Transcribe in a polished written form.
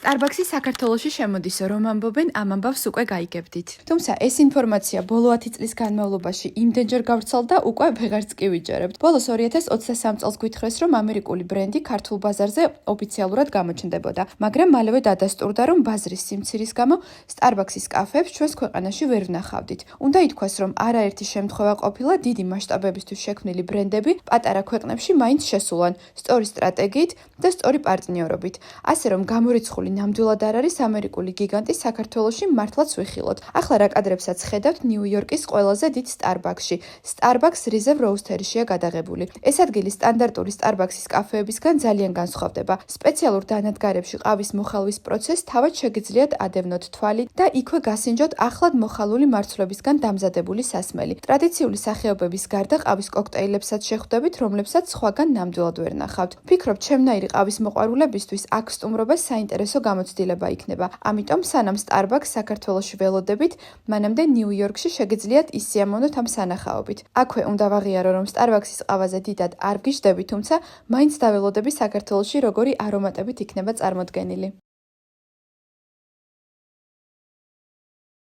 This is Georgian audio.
Starbucks-ი საქართველოში შემოდის, რომ ამბობენ, ამ ამბავს უკვე გაიგებდით. თუმცა ეს ინფორმაცია ბოლო 10 წლის განმავლობაში იმდენჯერ გავრცელდა, უკვე ვეღარც კი ვიჯერებთ. ბოლოს 2023 წელს გვითხრეს, რომ ამერიკული ბრენდი ქართულ ბაზარზე ოფიციალურად გამოჩნდებოდა, მაგრამ მალევე დადასტურდა, რომ ბაზრის სიმცირის გამო Starbucks-ის კაფეებს ჩვენს ქვეყანაში ვერ ვნახავდით. უნდა ითქვას, რომ არაერთი შემთხვევა ყოფილა დიდი მასშტაბებისთვის შექმნილი ბრენდები პატარა ქვეყნებში მაინც შესულან, სწორი სტრატეგიით და სწორი პარტნიორობით. ასე რომ გამორიცხული ნამდვილად არ არის ამერიკული გიგანტი საქართველოში მართლაც ვიხილოთ. ახლა რა კადრებსაც ხედავთ ნიუ-იორკის ყველაზე დიდ Starbucks-ში. Starbucks Reserve Roastery-შია გადაღებული. ეს ადგილი სტანდარტული Starbucks-ის კაფეებისგან ძალიან განსხვავდება. სპეციალურ დანადგარებში ყავის მოხალვის პროცესს თავად შეგიძლიათ ადევნოთ თვალი და იქვე გასინჯოთ ახლად მოხალული მარცვლებისგან დამზადებული სასმელი. ტრადიციული სახეობების გარდა ყავის კოქტეილებსაც შეხვდებით, რომლებსაც სხვაგან ნამდვილად ვერ ნახავთ. ვფიქრობ, ჩემნაირი ყავის მოყვარულებისთვის აქ სტუმრობა საინტერესო გამოცდილება იქნება. ამიტომ სანამ Starbucks საქართველოში ველოდებით, მანამდე ნიუ-იორკში შეგიძლიათ ისიამოვნოთ ამ სანახაობით. აქვე უნდა ვაღიარო, რომ Starbucks-ის ყავაზე დიდად არ ვგიჟდები, თუმცა მაინც დაველოდები საქართველოში როგორი არომატებით იქნება წარმოდგენილი.